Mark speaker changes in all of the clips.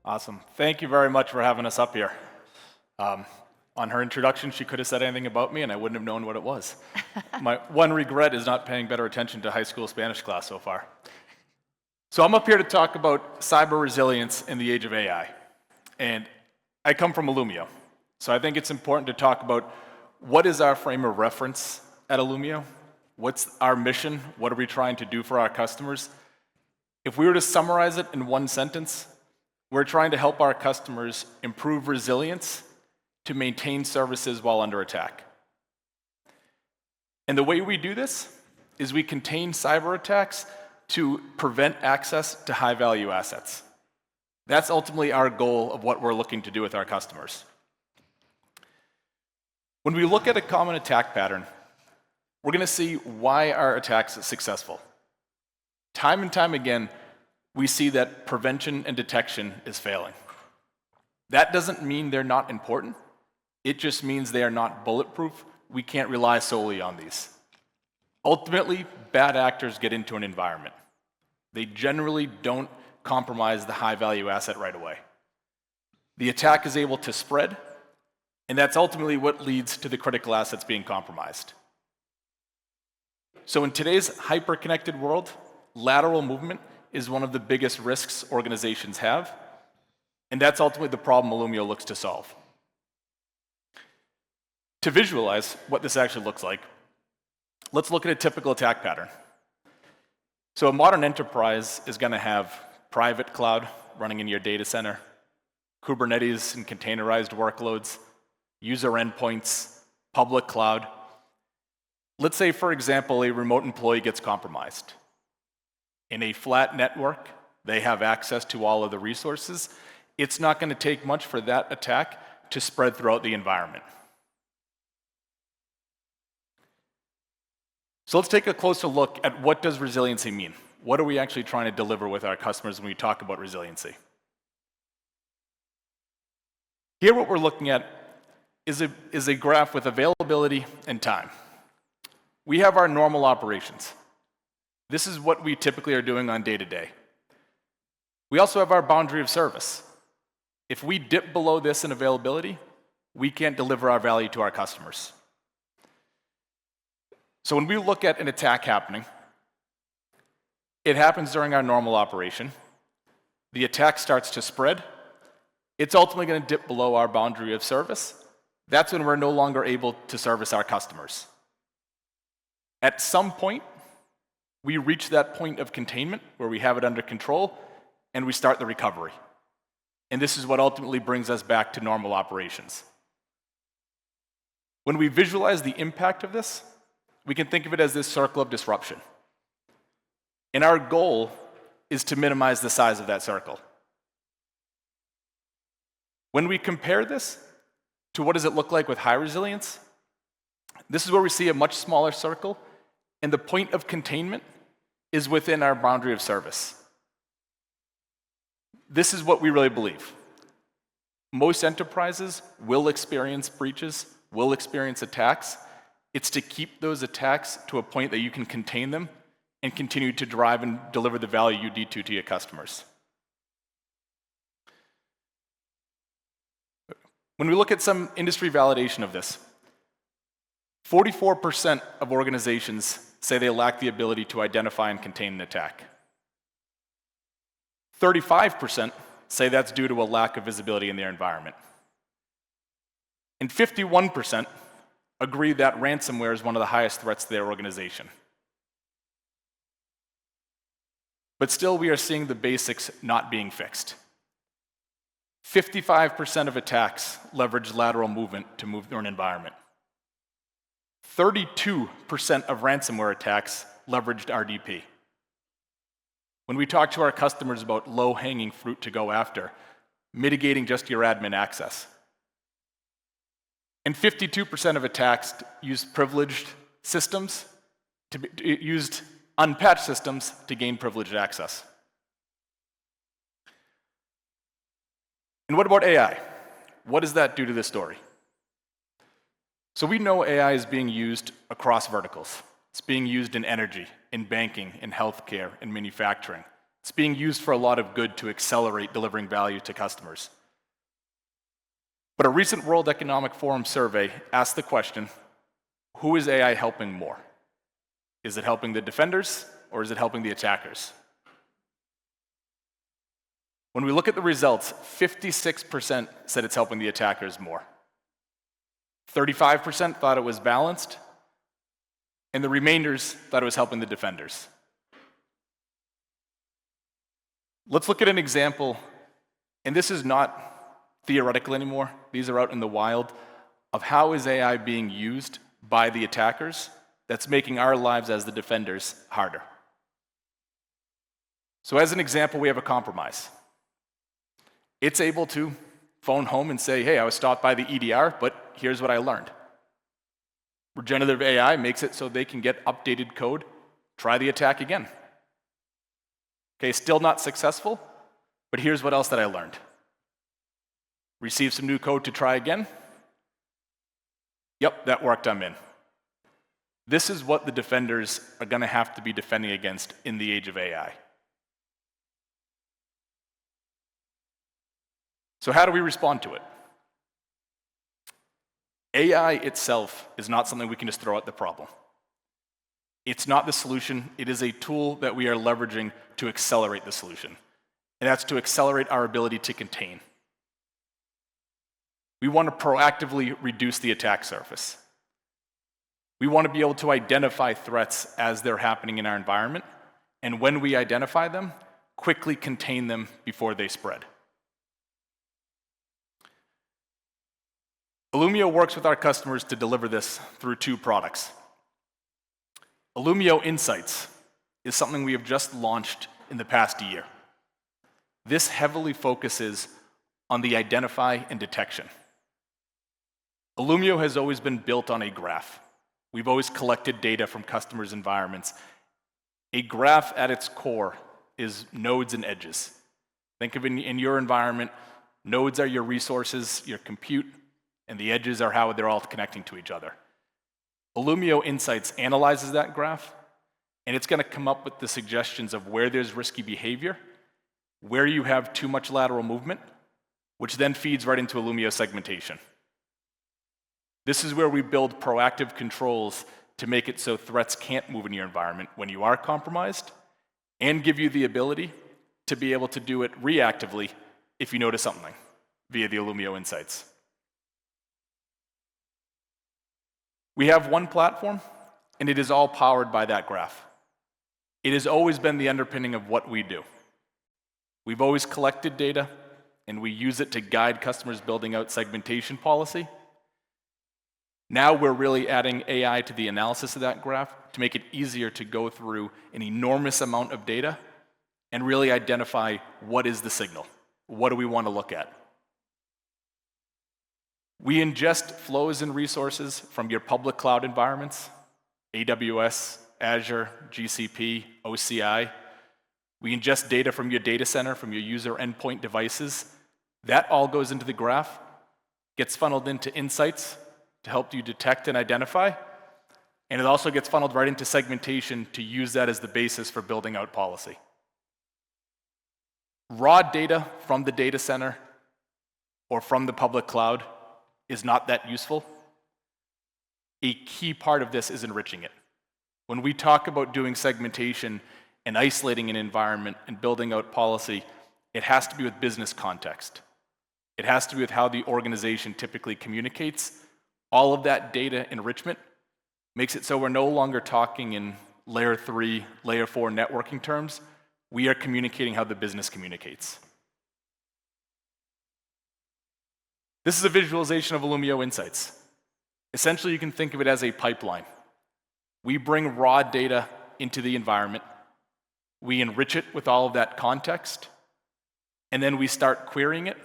Speaker 1: Awesome. Thank you very much for having us up here. On her introduction, she could have said anything about me and I wouldn't have known what it was. My one regret is not paying better attention to high school Spanish class so far. So I'm up here to talk about cyber resilience in the age of AI. And I come from Illumio. So I think it's important to talk about what is our frame of reference at Illumio? What's our mission? What are we trying to do for our customers? If we were to summarize it in one sentence, we're trying to help our customers improve resilience to maintain services while under attack. And the way we do this is we contain cyber attacks to prevent access to high-value assets. That's ultimately our goal of what we're looking to do with our customers. When we look at a common attack pattern, we're going to see why our attacks are successful. Time and time again, we see that prevention and detection is failing. That doesn't mean they're not important. It just means they are not bulletproof. We can't rely solely on these. Ultimately, bad actors get into an environment. They generally don't compromise the high-value asset right away. The attack is able to spread, and that's ultimately what leads to the critical assets being compromised. So in today's hyper-connected world, lateral movement is one of the biggest risks organizations have, and that's ultimately the problem Illumio looks to solve. To visualize what this actually looks like, let's look at a typical attack pattern. So a modern enterprise is going to have private cloud running in your data center, Kubernetes and containerized workloads, user endpoints, public cloud. Let's say, for example, a remote employee gets compromised. In a flat network, they have access to all of the resources. It's not going to take much for that attack to spread throughout the environment. So let's take a closer look at what does resiliency mean? What are we actually trying to deliver with our customers when we talk about resiliency? Here what we're looking at is a graph with availability and time. We have our normal operations. This is what we typically are doing on day-to-day. We also have our boundary of service. If we dip below this in availability, we can't deliver our value to our customers. So when we look at an attack happening, it happens during our normal operation. The attack starts to spread. It's ultimately going to dip below our boundary of service. That's when we're no longer able to service our customers. At some point, we reach that point of containment where we have it under control, and we start the recovery. And this is what ultimately brings us back to normal operations. When we visualize the impact of this, we can think of it as this circle of disruption. And our goal is to minimize the size of that circle. When we compare this to what does it look like with high resilience, this is where we see a much smaller circle, and the point of containment is within our boundary of service. This is what we really believe. Most enterprises will experience breaches, will experience attacks. It's to keep those attacks to a point that you can contain them and continue to drive and deliver the value you need to your customers. When we look at some industry validation of this, 44% of organizations say they lack the ability to identify and contain an attack. 35% say that's due to a lack of visibility in their environment. And 51% agree that ransomware is one of the highest threats to their organization. But still, we are seeing the basics not being fixed. 55% of attacks leverage lateral movement to move through an environment. 32% of ransomware attacks leveraged RDP. When we talk to our customers about low-hanging fruit to go after, mitigating just your admin access. And 52% of attacks used privileged systems, used unpatched systems to gain privileged access. And what about AI? What does that do to this story? So we know AI is being used across verticals. It's being used in energy, in banking, in healthcare, in manufacturing. It's being used for a lot of good to accelerate delivering value to customers. But a recent World Economic Forum survey asked the question, who is AI helping more? Is it helping the defenders or is it helping the attackers? When we look at the results, 56% said it's helping the attackers more. 35% thought it was balanced, and the remainders thought it was helping the defenders. Let's look at an example, and this is not theoretical anymore. These are out in the wild, of how is AI being used by the attackers that's making our lives as the defenders harder. So as an example, we have a compromise. It's able to phone home and say, hey, I was stopped by the EDR, but here's what I learned. Regenerative AI makes it so they can get updated code, try the attack again. Okay, still not successful, but here's what else that I learned. Receive some new code to try again. Yep, that worked, I'm in. This is what the defenders are going to have to be defending against in the age of AI. So how do we respond to it? AI itself is not something we can just throw at the problem. It's not the solution. It is a tool that we are leveraging to accelerate the solution. And that's to accelerate our ability to contain. We want to proactively reduce the attack surface. We want to be able to identify threats as they're happening in our environment, and when we identify them, quickly contain them before they spread. Illumio works with our customers to deliver this through two products. Illumio Insights is something we have just launched in the past year. This heavily focuses on the identify and detection. Illumio has always been built on a graph. We've always collected data from customers' environments. A graph at its core is nodes and edges. Think of it in your environment, nodes are your resources, your compute, and the edges are how they're all connecting to each other. Illumio Insights analyzes that graph, and it's going to come up with the suggestions of where there's risky behavior, where you have too much lateral movement, which then feeds right into Illumio segmentation. This is where we build proactive controls to make it so threats can't move in your environment when you are compromised, and give you the ability to be able to do it reactively if you notice something via the Illumio Insights. We have one platform, and it is all powered by that graph. It has always been the underpinning of what we do. We've always collected data, and we use it to guide customers building out segmentation policy. Now we're really adding AI to the analysis of that graph to make it easier to go through an enormous amount of data and really identify what is the signal. What do we want to look at? We ingest flows and resources from your public cloud environments, AWS, Azure, GCP, OCI. We ingest data from your data center, from your user endpoint devices. That all goes into the graph, gets funneled into insights to help you detect and identify, and it also gets funneled right into segmentation to use that as the basis for building out policy. Raw data from the data center or from the public cloud is not that useful. A key part of this is enriching it. When we talk about doing segmentation and isolating an environment and building out policy, it has to be with business context. It has to be with how the organization typically communicates. All of that data enrichment makes it so we're no longer talking in layer 3, layer 4 networking terms. We are communicating how the business communicates. This is a visualization of Illumio Insights. Essentially, you can think of it as a pipeline. We bring raw data into the environment, we enrich it with all of that context, and then we start querying it,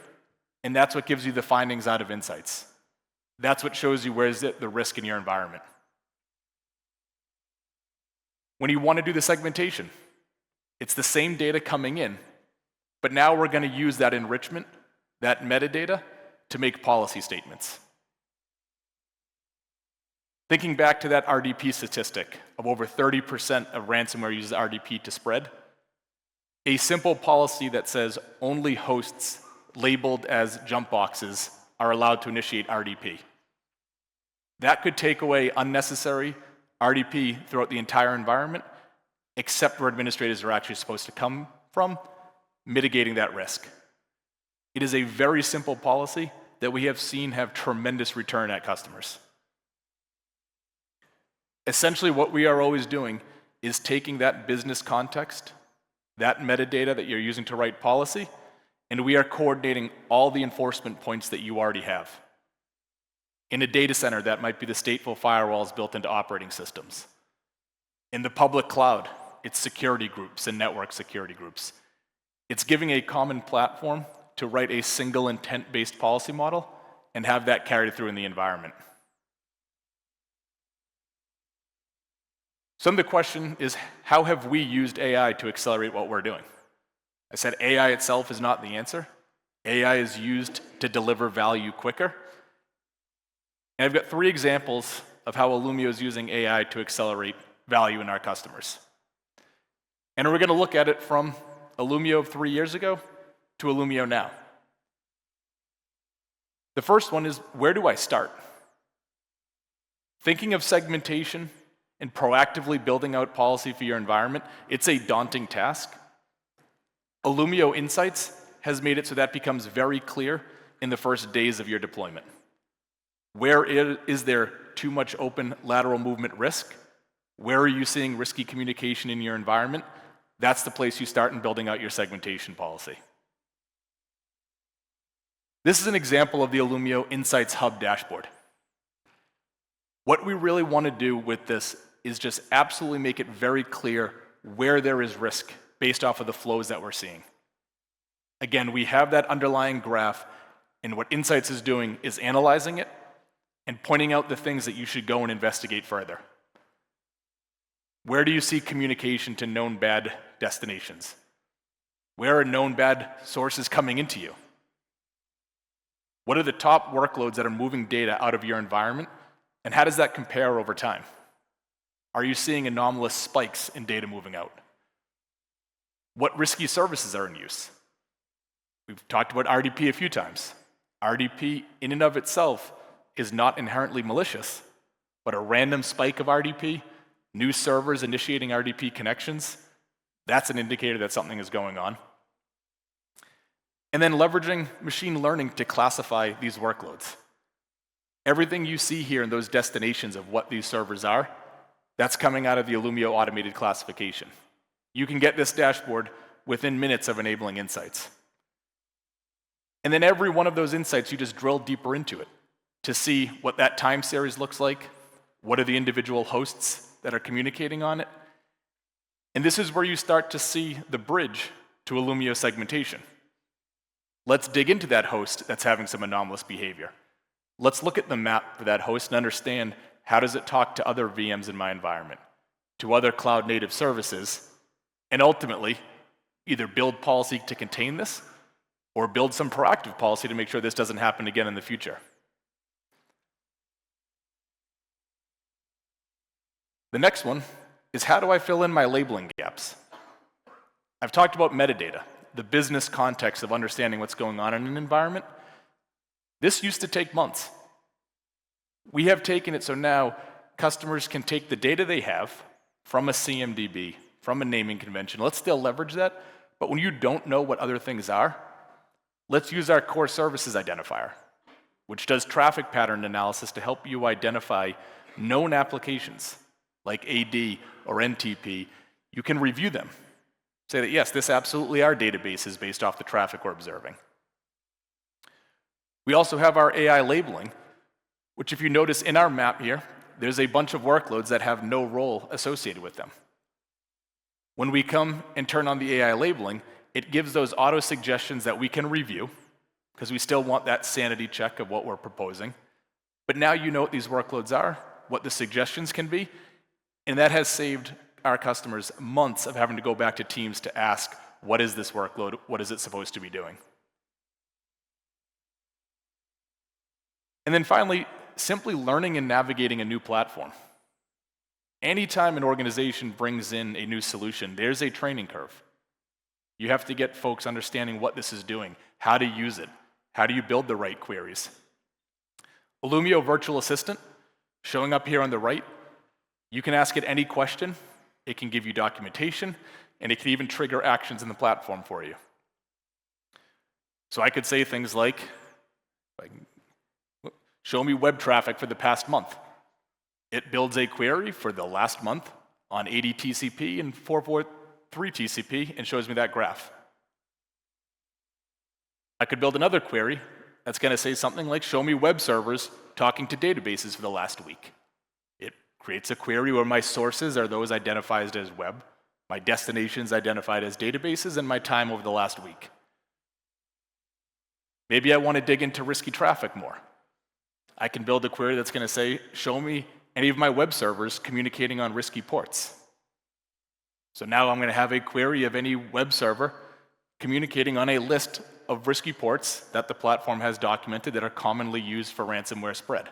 Speaker 1: and that's what gives you the findings out of Insights. That's what shows you where's the risk in your environment. When you want to do the segmentation, it's the same data coming in, but now we're going to use that enrichment, that metadata, to make policy statements. Thinking back to that RDP statistic of over 30% of ransomware uses RDP to spread, A simple policy that says only hosts labeled as jump boxes are allowed to initiate RDP. That could take away unnecessary RDP throughout the entire environment, except where administrators are actually supposed to come from, mitigating that risk. It is a very simple policy that we have seen have tremendous return at customers. Essentially, what we are always doing is taking that business context, that metadata that you're using to write policy, and we are coordinating all the enforcement points that you already have. In a data center, that might be the stateful firewalls built into operating systems. In the public cloud, it's security groups and network security groups. It's giving a common platform to write a single intent-based policy model and have that carried through in the environment. So the question is, how have we used AI to accelerate what we're doing? I said AI itself is not the answer. AI is used to deliver value quicker. And I've got 3 examples of how Illumio is using AI to accelerate value in our customers. And we're going to look at it from Illumio of 3 years ago to Illumio now. The first one is, where do I start? Thinking of segmentation and proactively building out policy for your environment, it's a daunting task. Illumio Insights has made it so that becomes very clear in the first days of your deployment. Where is there too much open lateral movement risk? Where are you seeing risky communication in your environment? That's the place you start in building out your segmentation policy. This is an example of the Illumio Insights Hub dashboard. What we really want to do with this is just absolutely make it very clear where there is risk based off of the flows that we're seeing. Again, we have that underlying graph, and what Insights is doing is analyzing it and pointing out the things that you should go and investigate further. Where do you see communication to known bad destinations? Where are known bad sources coming into you? What are the top workloads that are moving data out of your environment, and how does that compare over time? Are you seeing anomalous spikes in data moving out? What risky services are in use? We've talked about RDP a few times. RDP in and of itself is not inherently malicious, but a random spike of RDP, new servers initiating RDP connections, that's an indicator that something is going on. And then leveraging machine learning to classify these workloads. Everything you see here in those destinations of what these servers are, that's coming out of the Illumio automated classification. You can get this dashboard within minutes of enabling Insights. And then every one of those insights, you just drill deeper into it to see what that time series looks like, what are the individual hosts that are communicating on it. And this is where you start to see the bridge to Illumio segmentation. Let's dig into that host that's having some anomalous behavior. Let's look at the map for that host and understand how does it talk to other VMs in my environment, to other cloud-native services, and ultimately either build policy to contain this or build some proactive policy to make sure this doesn't happen again in the future. The next one is, how do I fill in my labeling gaps? I've talked about metadata, the business context of understanding what's going on in an environment. This used to take months. We have taken it so now customers can take the data they have from a CMDB, from a naming convention. Let's still leverage that, but when you don't know what other things are, let's use our core services identifier, which does traffic pattern analysis to help you identify known applications like AD or NTP. You can review them. Say that, yes, this absolutely our database is based off the traffic we're observing. We also have our AI labeling, which if you notice in our map here, there's a bunch of workloads that have no role associated with them. When we come and turn on the AI labeling, it gives those auto suggestions that we can review, because we still want that sanity check of what we're proposing. But now you know what these workloads are, what the suggestions can be, and that has saved our customers months of having to go back to teams to ask, what is this workload? What is it supposed to be doing? And then finally, simply learning and navigating a new platform. Anytime an organization brings in a new solution, there's a training curve. You have to get folks understanding what this is doing, how to use it, how do you build the right queries. Illumio Virtual Assistant, showing up here on the right, you can ask it any question, it can give you documentation, and it can even trigger actions in the platform for you. So I could say things like, show me web traffic for the past month. It builds a query for the last month on 80 TCP and 443 TCP and shows me that graph. I could build another query that's going to say something like, show me web servers talking to databases for the last week. It creates a query where my sources are those identified as web, my destinations identified as databases, and my time over the last week. Maybe I want to dig into risky traffic more. I can build a query that's going to say, show me any of my web servers communicating on risky ports. So now I'm going to have a query of any web server communicating on a list of risky ports that the platform has documented that are commonly used for ransomware spread.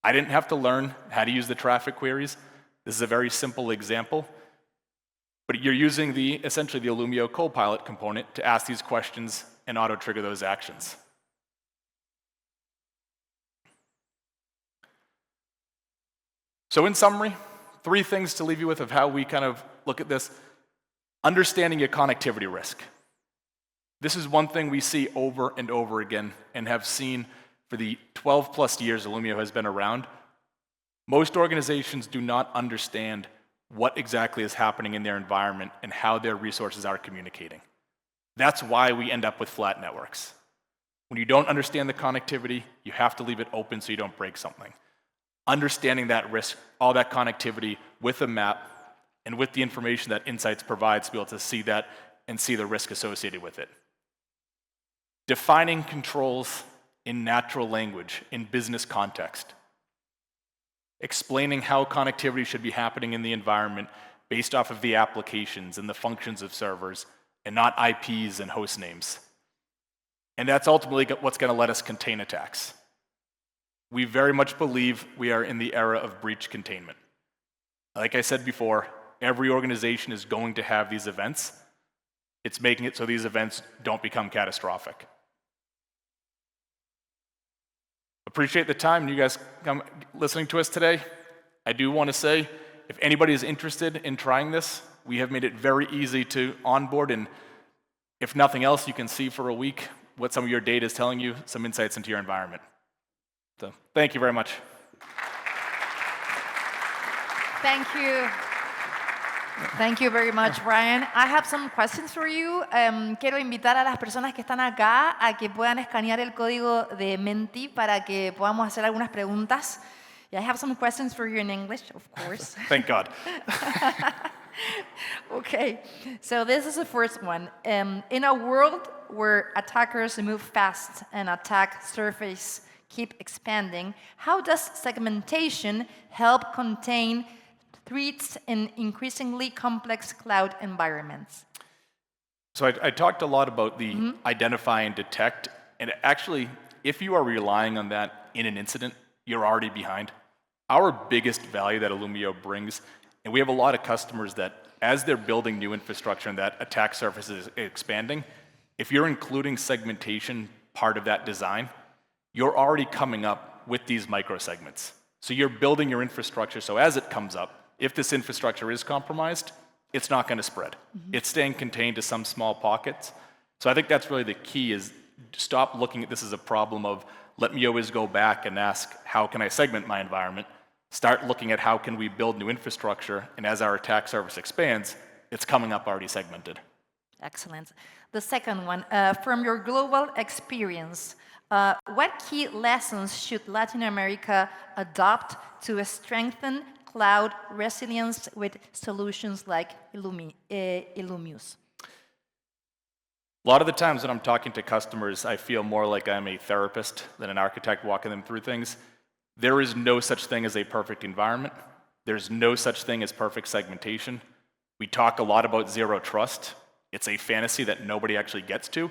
Speaker 1: I didn't have to learn how to use the traffic queries. This is a very simple example, but you're using essentially the Illumio Copilot component to ask these questions and auto-trigger those actions. So in summary, 3 things to leave you with of how we kind of look at this. Understanding your connectivity risk. This is one thing we see over and over again and have seen for the 12 plus years Illumio has been around. Most organizations do not understand what exactly is happening in their environment and how their resources are communicating. That's why we end up with flat networks. When you don't understand the connectivity, you have to leave it open so you don't break something. Understanding that risk, all that connectivity with a map and with the information that Insights provides to be able to see that and see the risk associated with it. Defining controls in natural language, in business context. Explaining how connectivity should be happening in the environment based off of the applications and the functions of servers and not IPs and host names. And that's ultimately what's going to let us contain attacks. We very much believe we are in the era of breach containment. Like I said before, every organization is going to have these events. It's making it so these events don't become catastrophic. Appreciate the time you guys come listening to us today. I do want to say, if anybody is interested in trying this, we have made it very easy to onboard, and if nothing else, you can see for a week what some of your data is telling you, some insights into your environment. So, thank you very much.
Speaker 2: Thank you. Thank you very much, Brian. I have some questions for you. Quiero invitar a las personas que están acá a que puedan escanear el código de Menti para que podamos hacer algunas preguntas. I have some questions for you in English, of course.
Speaker 1: Thank God.
Speaker 2: Okay, so this is the first one. In a world where attackers move fast and attack surface keep expanding, how does segmentation help contain threats in increasingly complex cloud environments?
Speaker 1: So I talked a lot about the identify and detect, and actually, if you are relying on that in an incident, you're already behind. Our biggest value that Illumio brings, and we have a lot of customers that as they're building new infrastructure and that attack surface is expanding, if you're including segmentation part of that design, you're already coming up with these microsegments. So you're building your infrastructure so as it comes up, if this infrastructure is compromised, it's not going to spread. It's staying contained to some small pockets. So I think that's really the key, is stop looking at this as a problem of let me always go back and ask, how can I segment my environment? Start looking at how can we build new infrastructure, and as our attack surface expands, it's coming up already segmented.
Speaker 2: Excellent. The second one, from your global experience, what key lessons should Latin America adopt to strengthen cloud resilience with solutions like Illumios?
Speaker 1: A lot of the times when I'm talking to customers, I feel more like I'm a therapist than an architect walking them through things. There is no such thing as a perfect environment. There's no such thing as perfect segmentation. We talk a lot about zero trust. It's a fantasy that nobody actually gets to.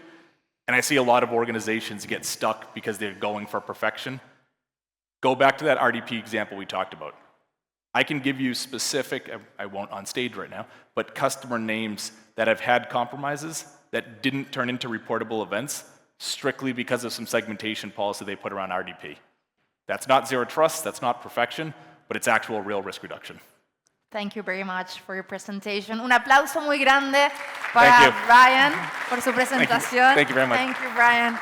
Speaker 1: And I see a lot of organizations get stuck because they're going for perfection. Go back to that RDP example we talked about. I can give you specific, I won't on stage right now, but customer names that have had compromises that didn't turn into reportable events strictly because of some segmentation policy they put around RDP. That's not zero trust, that's not perfection, but it's actual real risk reduction.
Speaker 2: Thank you very much for your presentation. Un aplauso muy grande para Brian por su presentación.
Speaker 1: Thank you very much.
Speaker 2: Thank you, Brian.